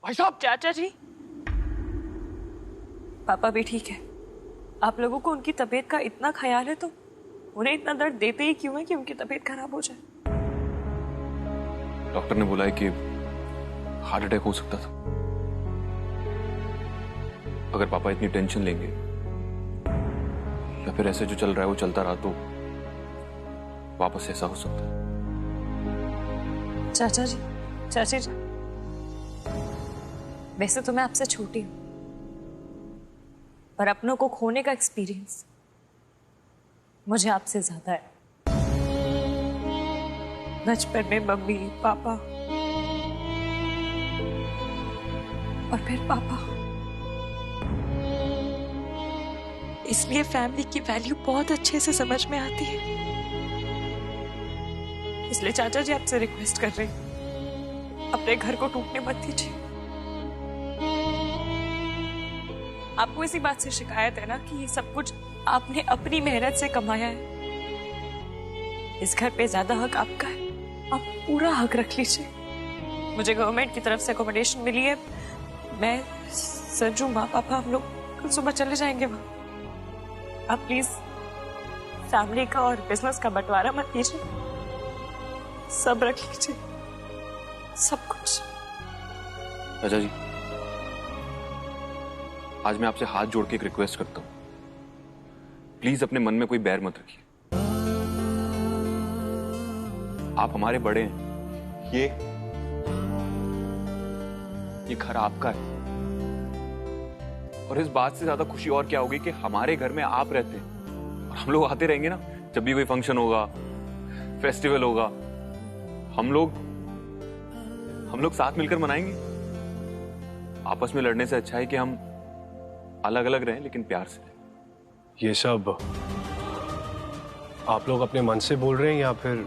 भाई साहब। चाचा जी, पापा भी ठीक है। आप लोगों को उनकी तबीयत का इतना ख्याल है तो उन्हें इतना दर्द देते ही क्यों है कि उनकी तबीयत खराब हो जाए? डॉक्टर ने बोला है कि हार्ट अटैक हो सकता था। अगर पापा इतनी टेंशन लेंगे या फिर ऐसे जो चल रहा है वो चलता रहा तो वापस ऐसा हो सकता है। चाचा जी, चाची जी, वैसे तो मैं आपसे छोटी हूं, पर अपनों को खोने का एक्सपीरियंस मुझे आपसे ज्यादा है। बचपन में मम्मी, पापा और फिर पापा, इसलिए फैमिली की वैल्यू बहुत अच्छे से समझ में आती है। इसलिए चाचा जी आपसे रिक्वेस्ट कर रही हूं, अपने घर को टूटने मत दीजिए। आपको इसी बात से शिकायत है ना कि ये सब कुछ आपने अपनी मेहनत से कमाया है। इस घर पे ज्यादा हक आपका है, आप पूरा हक रख लीजिए। मुझे गवर्नमेंट की तरफ से अकोमोडेशन मिली है। मैं, संजू, माँ, पापा, हम लोग कल सुबह चले जाएंगे वहां। आप प्लीज फैमिली का और बिजनेस का बंटवारा मत कीजिए, सब रख लीजिए, सब कुछ। चाचा जी, आज मैं आपसे हाथ जोड़ के एक रिक्वेस्ट करता हूं, प्लीज अपने मन में कोई बैर मत रखिए। आप हमारे बड़े हैं, ये घर आपका है। और इस बात से ज्यादा खुशी और क्या होगी कि हमारे घर में आप रहते हैं और हम लोग आते रहेंगे ना। जब भी कोई फंक्शन होगा, फेस्टिवल होगा, हम लोग साथ मिलकर मनाएंगे। आपस में लड़ने से अच्छा है कि हम अलग अलग रहें लेकिन प्यार से रहें। ये सब आप लोग अपने मन से बोल रहे हैं या फिर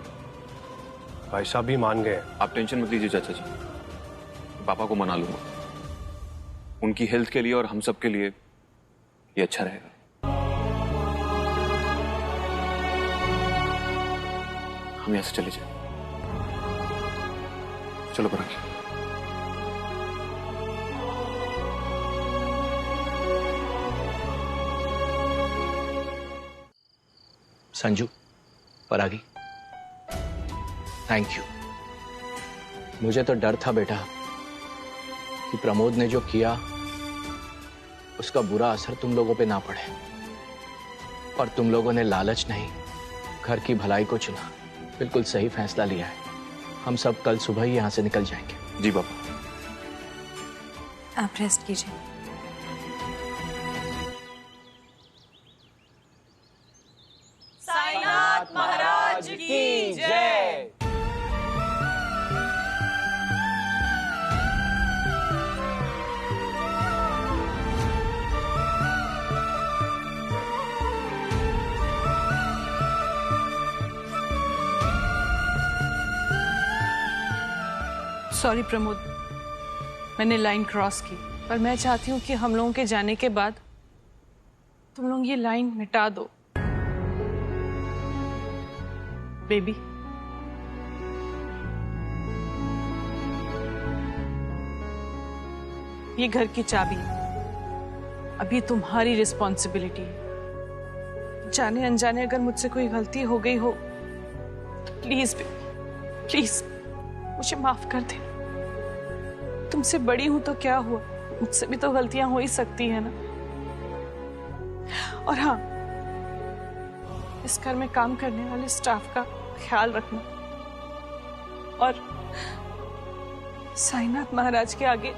भाई साहब भी मान गए? आप टेंशन मत लीजिए चाचा जी, पापा को मना लूंगा। उनकी हेल्थ के लिए और हम सब के लिए ये अच्छा रहेगा। हम यहां से चले जाए। चलो पराग। संजू, परागी, थैंक यू। मुझे तो डर था बेटा कि प्रमोद ने जो किया उसका बुरा असर तुम लोगों पे ना पड़े, और तुम लोगों ने लालच नहीं, घर की भलाई को चुना। बिल्कुल सही फैसला लिया है। हम सब कल सुबह ही यहां से निकल जाएंगे। जी पापा। आप रेस्ट कीजिए। साईनाथ महाराज की जय। सॉरी प्रमोद, मैंने लाइन क्रॉस की, पर मैं चाहती हूँ कि हम लोगों के जाने के बाद तुम लोग ये लाइन मिटा दो। बेबी, ये घर की चाबी अभी तुम्हारी रिस्पॉन्सिबिलिटी है। जाने अनजाने अगर मुझसे कोई गलती हो गई हो तो प्लीज बेबी, प्लीज मुझे माफ कर दे। तुमसे बड़ी हूं तो क्या हुआ, मुझसे भी तो गलतियां हो ही सकती है ना। और हाँ, इस घर में काम करने वाले स्टाफ का ख्याल रखना, और साईनाथ महाराज के आगे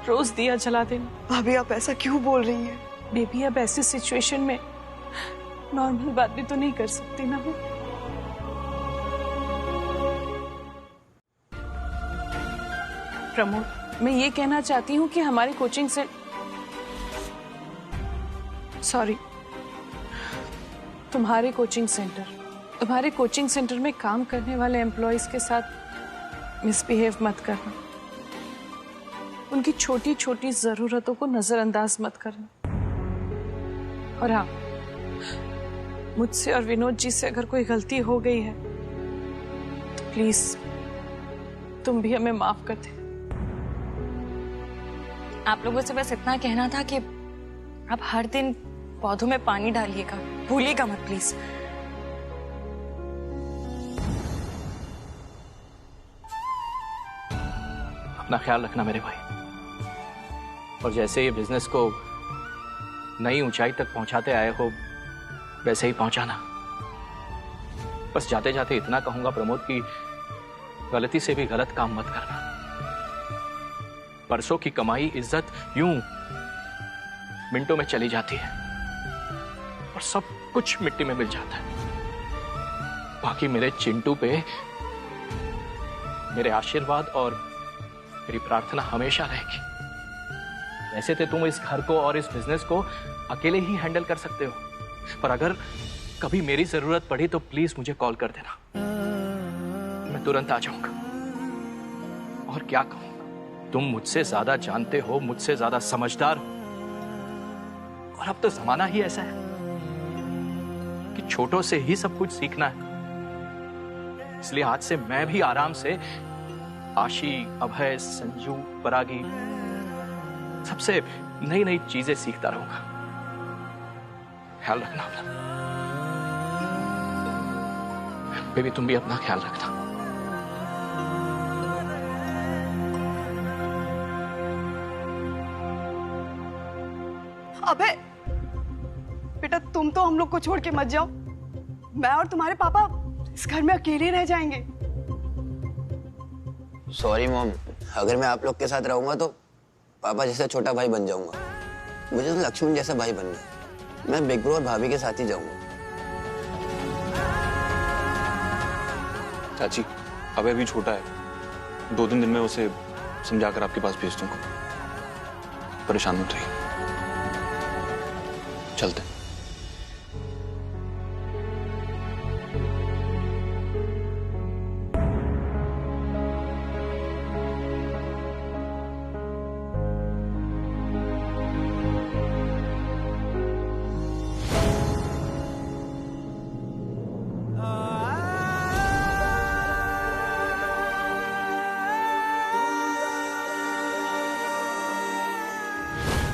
रोज दिया जला देना। भाभी, आप ऐसा क्यों बोल रही हैं? बेबी, अब ऐसी सिचुएशन में नॉर्मल बात भी तो नहीं कर सकती ना वो। प्रमोद, मैं ये कहना चाहती हूँ कि हमारे कोचिंग से तुम्हारे कोचिंग सेंटर में काम करने वाले एम्प्लॉयज के साथ मिसबिहेव मत करना। उनकी छोटी छोटी जरूरतों को नजरअंदाज मत करना। और हाँ, मुझसे और विनोद जी से अगर कोई गलती हो गई है तो प्लीज तुम भी हमें माफ कर दे। आप लोगों से बस इतना कहना था कि आप हर दिन पौधों में पानी डालिएगा, भूलिएगा मत प्लीज। अपना ख्याल रखना मेरे भाई, और जैसे ये बिजनेस को नई ऊंचाई तक पहुंचाते आए हो वैसे ही पहुंचाना। बस जाते जाते इतना कहूंगा प्रमोद की गलती से भी गलत काम मत करना। परसों की कमाई इज्जत यूं मिनटों में चली जाती है और सब कुछ मिट्टी में मिल जाता है। बाकी मेरे चिंटू पे मेरे आशीर्वाद और मेरी प्रार्थना हमेशा रहेगी। वैसे तो तुम इस घर को और इस बिजनेस को अकेले ही हैंडल कर सकते हो, पर अगर कभी मेरी जरूरत पड़ी तो प्लीज मुझे कॉल कर देना, मैं तुरंत आ जाऊंगा। और क्या कहूं, तुम मुझसे ज्यादा जानते हो, मुझसे ज्यादा समझदार हो, और अब तो जमाना ही ऐसा है कि छोटों से ही सब कुछ सीखना है। इसलिए आज से मैं भी आराम से आशी, अभय, संजू, परागी सबसे नई नई चीजें सीखता रहूंगा। ख्याल रखना अपना। बेबी तुम भी अपना ख्याल रखना। अबे बेटा, तुम तो हम लोग को छोड़ के मत जाओ। मैं और तुम्हारे पापा इस घर में अकेले रह जाएंगे। सॉरी मॉम, अगर मैं आप लोग के साथ रहूंगा तो पापा जैसा छोटा भाई बन जाऊंगा। मुझे तो लक्ष्मण जैसा भाई बनना है। मैं बिग ब्रो और भाभी के साथ ही जाऊंगा। चाची, अबे अभी छोटा है, 2-3 दिन में उसे समझाकर आपके पास भेज दूंगा। परेशान मत रहिए, चलते।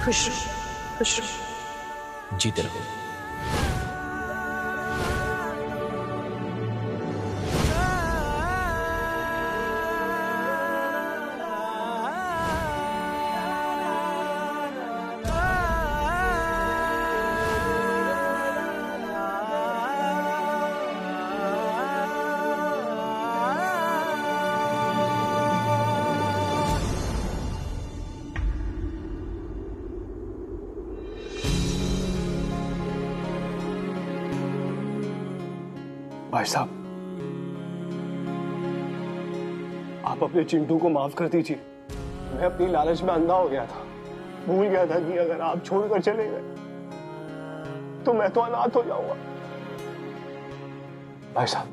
खुश रहो, खुश रहो। जीते रहो। भाई साहब, आप अपने चिंटू को माफ कर दीजिए। मैं अपनी लालच में अंधा हो गया था, भूल गया था कि अगर आप छोड़कर चले गए तो मैं तो अनाथ हो जाऊंगा। भाई साहब,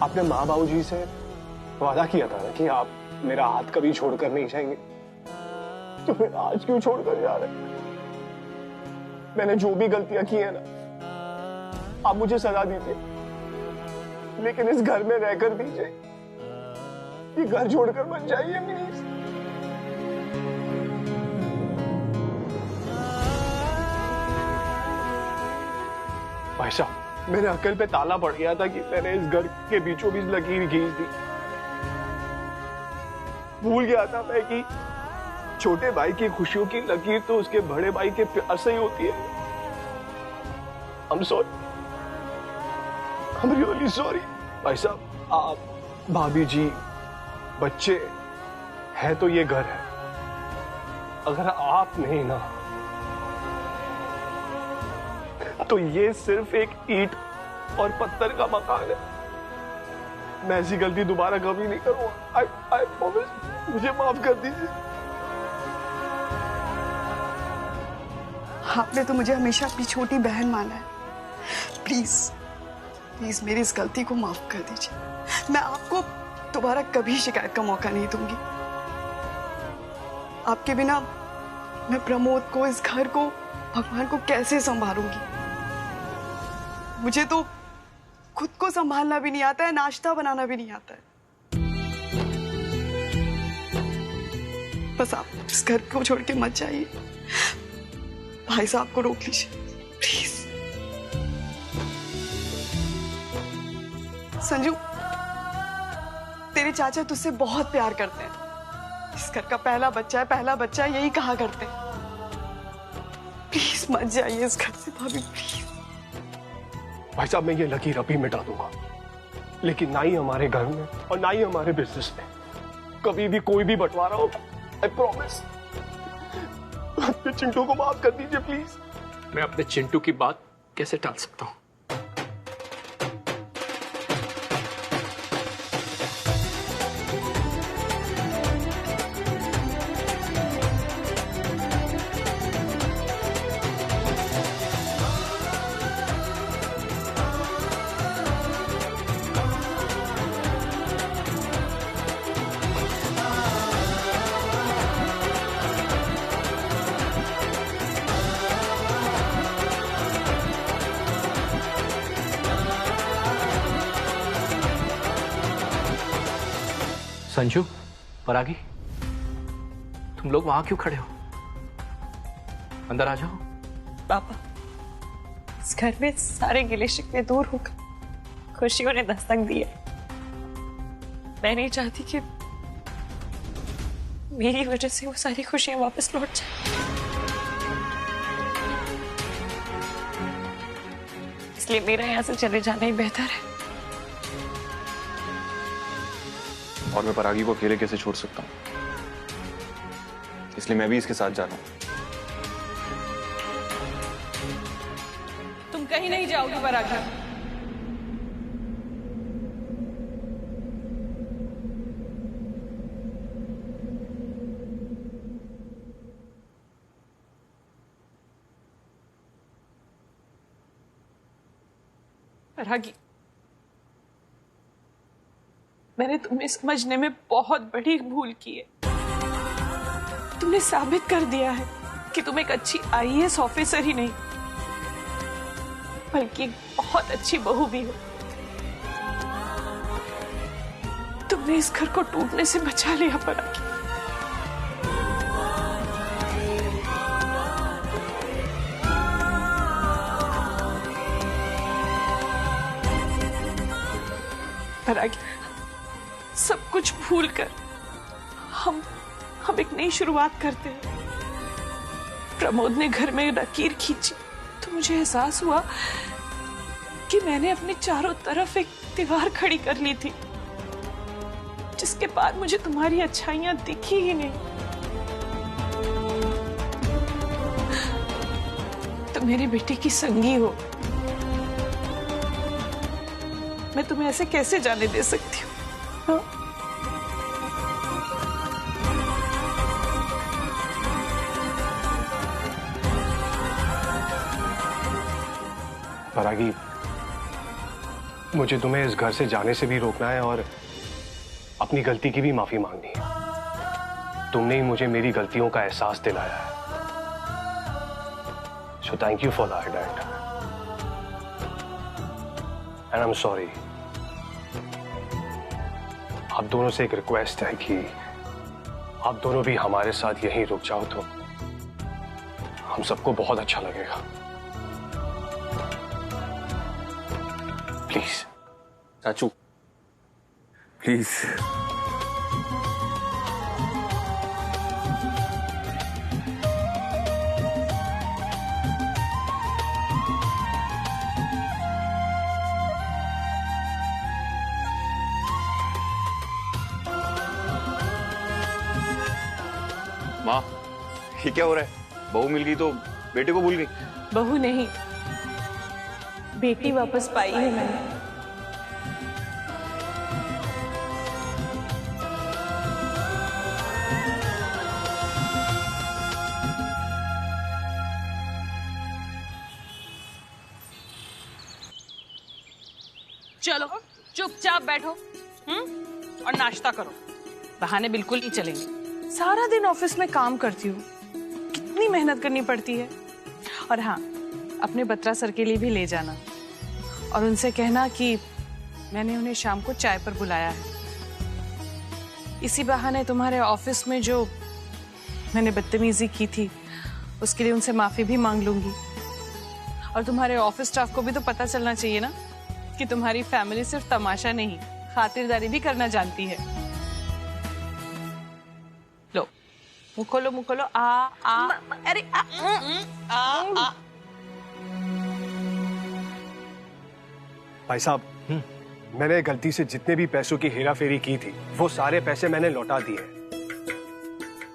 आपने माँ बाबू जी से वादा किया था ना कि आप मेरा हाथ कभी छोड़कर नहीं जाएंगे, तो फिर आज क्यों छोड़कर जा रहे हैं? मैंने जो भी गलतियां की है ना, आप मुझे सजा दीजिए, लेकिन इस घर में रहकर दीजिए। ये घर छोड़कर मत जाइए प्लीज। भाई साहब, मेरे अकल पे ताला पड़ गया था कि मैंने इस घर के बीचों बीच लकीर खींच दी। भूल गया था मैं कि छोटे भाई की खुशियों की लकीर तो उसके बड़े भाई के प्यार से ही होती है। I'm sorry, I'm really sorry। भाई साहब, आप, भाभी जी, बच्चे है तो ये घर है। अगर आप नहीं ना, तो ये सिर्फ एक ईंट और पत्थर का मकान है। मैं ऐसी गलती दोबारा कभी नहीं करूंगा। I promise, मुझे माफ कर दीजिए। आपने तो मुझे हमेशा अपनी छोटी बहन माना है। प्लीज प्लीज मेरी इस गलती को माफ कर दीजिए। मैं आपको दोबारा कभी शिकायत का मौका नहीं दूंगी। आपके बिना मैं प्रमोद को, इस घर को, भगवान को कैसे संभालूंगी? मुझे तो खुद को संभालना भी नहीं आता है, नाश्ता बनाना भी नहीं आता है। बस आप इस घर को छोड़ के मत जाइए। भाई साहब को रोक लीजिए प्लीज। संजू, तेरे चाचा तुझसे बहुत प्यार करते हैं। इस घर का पहला बच्चा है, यही कहा करते हैं। प्लीज मत जाइए इस घर से भाभी, प्लीज। भाई साहब, मैं ये लकीर अभी मिटा दूंगा, लेकिन ना ही हमारे घर में और ना ही हमारे बिजनेस में कभी भी कोई भी बंटवारा होगा। I promise. अपने चिंटू को माफ कर दीजिए प्लीज। मैं अपने चिंटू की बात कैसे टाल सकता हूँ? संजू, परागी, तुम लोग वहां क्यों खड़े हो? अंदर आ जाओ। पापा, इस घर में सारे गिले शिकवे दूर हो गए, खुशियों ने दस्तक दी है। मैं नहीं चाहती कि मेरी वजह से वो सारी खुशियां वापस लौट जाए, इसलिए मेरा यहाँ से चले जाना ही बेहतर है। और मैं परागी को अकेले कैसे छोड़ सकता हूँ, इसलिए मैं भी इसके साथ जा रहा हूँ। तुम कहीं नहीं जाओगी परागी। परागी, मैंने तुम्हें समझने में बहुत बड़ी भूल की है। तुमने साबित कर दिया है कि तुम एक अच्छी आईएएस ऑफिसर ही नहीं, बल्कि एक बहुत अच्छी बहू भी हो। तुमने इस घर को टूटने से बचा लिया परागी। परागी, सब कुछ भूल कर हम एक नई शुरुआत करते हैं। प्रमोद ने घर में लकीर खींची तो मुझे एहसास हुआ कि मैंने अपने चारों तरफ एक दीवार खड़ी कर ली थी, जिसके बाद मुझे तुम्हारी अच्छाइयां दिखी ही नहीं। तुम मेरी बेटी की संगी हो, मैं तुम्हें ऐसे कैसे जाने दे सकती हूँ? हाँ? परागी, मुझे तुम्हें इस घर से जाने से भी रोकना है और अपनी गलती की भी माफी मांगनी है। तुमने ही मुझे मेरी गलतियों का एहसास दिलाया है, so thank you for that dad, and I am sorry. आप दोनों से एक रिक्वेस्ट है कि आप दोनों भी हमारे साथ यहीं रुक जाओ तो हम सबको बहुत अच्छा लगेगा। प्लीज चाचू, प्लीज। माँ, ये क्या हो रहा है? बहू मिल गई तो बेटे को भूल गई? बहू नहीं, बेटी वापस पाई है मैंने। चलो चुपचाप बैठो और नाश्ता करो। बहाने बिल्कुल नहीं चलेंगे। सारा दिन ऑफिस में काम करती हूँ, कितनी मेहनत करनी पड़ती है। और हाँ, अपने बत्रा सर के लिए भी ले जाना और उनसे कहना कि मैंने उन्हें शाम को चाय पर बुलाया है। इसी बहाने तुम्हारे ऑफिस में जो मैंने बदतमीजी की थी उसके लिए उनसे माफी भी मांग लूंगी। और तुम्हारे ऑफिस स्टाफ को भी तो पता चलना चाहिए ना कि तुम्हारी फैमिली सिर्फ तमाशा नहीं, खातिरदारी भी करना जानती है। लो मुँह खोलो आ अरे आ भाई साहब, मैंने गलती से जितने भी पैसों की हेरा फेरी की थी वो सारे पैसे मैंने लौटा दिए हैं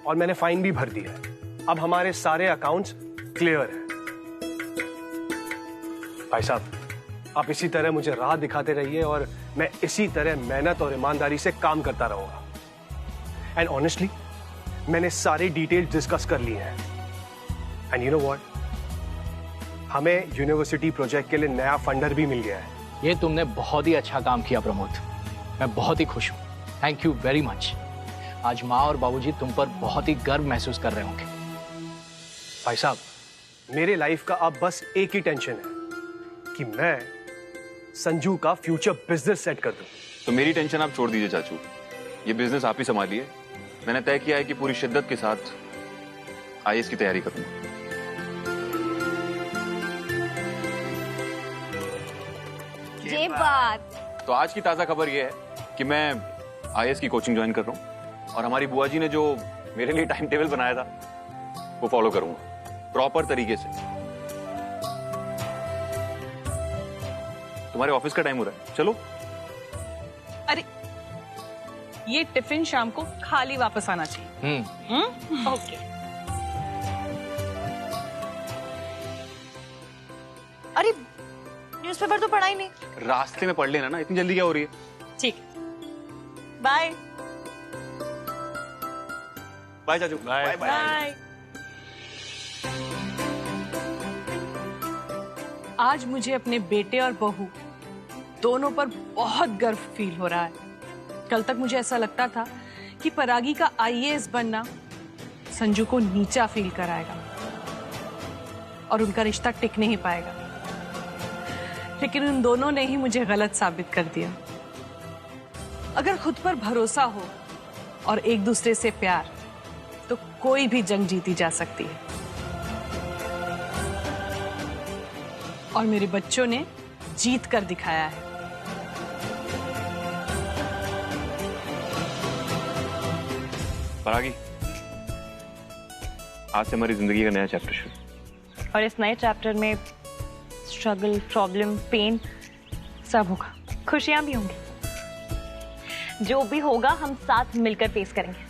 और मैंने फाइन भी भर दिया है। अब हमारे सारे अकाउंट्स क्लियर हैं। भाई साहब, आप इसी तरह मुझे राह दिखाते रहिए और मैं इसी तरह मेहनत और ईमानदारी से काम करता रहूंगा। एंड ऑनेस्टली मैंने सारी डिटेल डिस्कस कर ली हैं। एंड यू नो व्हाट, हमें यूनिवर्सिटी प्रोजेक्ट के लिए नया फंडर भी मिल गया है। ये तुमने बहुत ही अच्छा काम किया प्रमोद, मैं बहुत ही खुश हूँ। Thank you very much. आज माँ और बाबूजी तुम पर बहुत ही गर्व महसूस कर रहे होंगे। भाई साहब, मेरे लाइफ का अब बस एक ही टेंशन है कि मैं संजू का फ्यूचर बिजनेस सेट कर दूं। तो मेरी टेंशन आप छोड़ दीजिए चाचू, ये बिजनेस आप ही संभालिए। मैंने तय किया है कि पूरी शिद्दत के साथ आईएएस की तैयारी करूंगा। ये बात। तो आज की ताजा खबर ये है कि मैं आईएएस की कोचिंग ज्वाइन कर रहा हूँ और हमारी बुआ जी ने जो मेरे लिए टाइम टेबल बनाया था वो फॉलो करूंगा प्रॉपर तरीके से। तुम्हारे ऑफिस का टाइम हो रहा है, चलो। अरे ये टिफिन शाम को खाली वापस आना चाहिए। ओके। अरे न्यूज़पेपर तो पढ़ा ही नहीं। रास्ते में पढ़ लेना ना, इतनी जल्दी क्या हो रही है? ठीक, बाय बाय चाचू। Bye bye. आज मुझे अपने बेटे और बहू दोनों पर बहुत गर्व फील हो रहा है। कल तक मुझे ऐसा लगता था कि परागी का आईएएस बनना संजू को नीचा फील कराएगा और उनका रिश्ता टिक नहीं पाएगा, लेकिन उन दोनों ने ही मुझे गलत साबित कर दिया। अगर खुद पर भरोसा हो और एक दूसरे से प्यार, तो कोई भी जंग जीती जा सकती है। और मेरे बच्चों ने जीत कर दिखाया है। परागी, आज से हमारी जिंदगी का नया चैप्टर शुरू। और इस नए चैप्टर में स्ट्रगल, प्रॉब्लम, पेन सब होगा, खुशियां भी होंगी। जो भी होगा हम साथ मिलकर फेस करेंगे,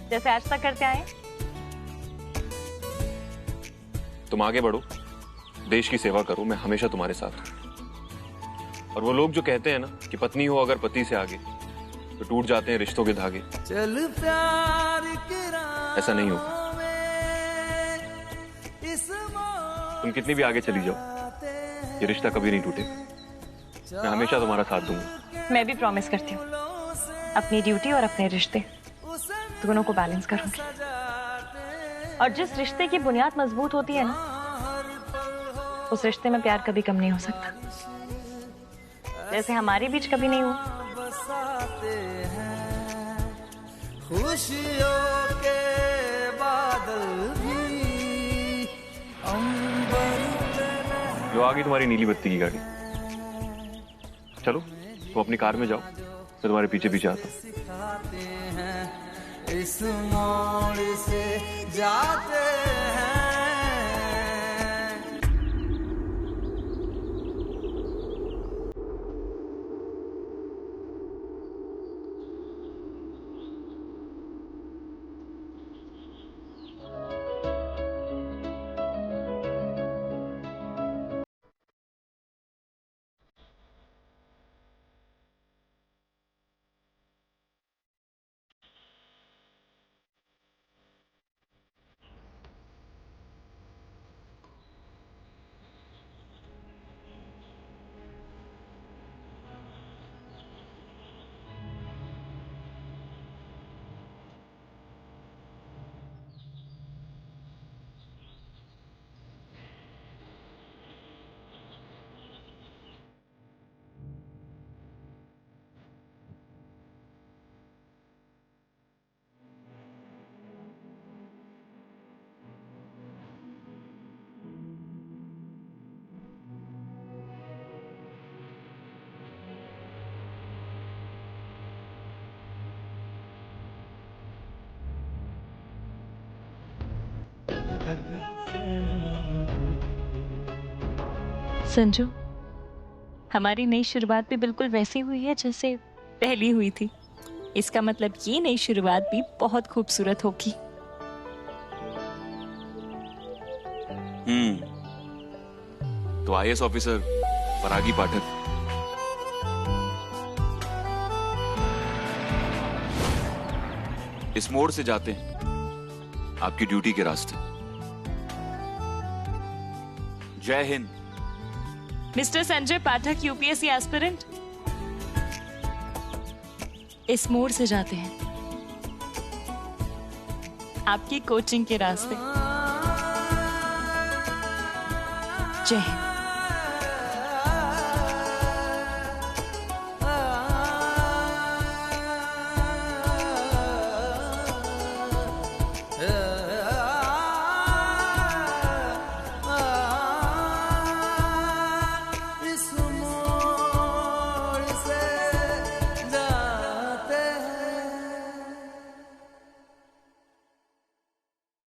जैसे आज तक करते आए। तुम आगे बढ़ो, देश की सेवा करो, मैं हमेशा तुम्हारे साथ हूं। और वो लोग जो कहते हैं ना कि पत्नी हो अगर पति से आगे तो टूट जाते हैं रिश्तों के धागे, ऐसा नहीं होगा। तुम कितनी भी आगे चली जाओ, ये रिश्ता कभी नहीं टूटेगा। मैं हमेशा तुम्हारा साथ दूंगा। मैं भी प्रॉमिस करती हूँ, अपनी ड्यूटी और अपने रिश्ते दोनों को बैलेंस करूंगी। और जिस रिश्ते की बुनियाद मजबूत होती है ना, उस रिश्ते में प्यार कभी कम नहीं हो सकता, जैसे हमारे बीच कभी नहीं हुआ। खुशियों के बादल भी जो आ गई तुम्हारी नीली बत्ती की गाड़ी। चलो तुम अपनी कार में जाओ, मैं तुम्हारे पीछे पीछे आता हूँ। इस मोड़ से जाते हैं। संजू, हमारी नई शुरुआत भी बिल्कुल वैसी हुई है जैसे पहली हुई थी। इसका मतलब ये नई शुरुआत भी बहुत खूबसूरत होगी। तो आईएएस ऑफिसर परागी पाठक, इस मोड़ से जाते हैं आपकी ड्यूटी के रास्ते। जय Hind. Mister Sanjay Pathak, UPSC aspirant, इस मोड़ से जाते हैं आपकी कोचिंग के रास्ते। जय हिंद।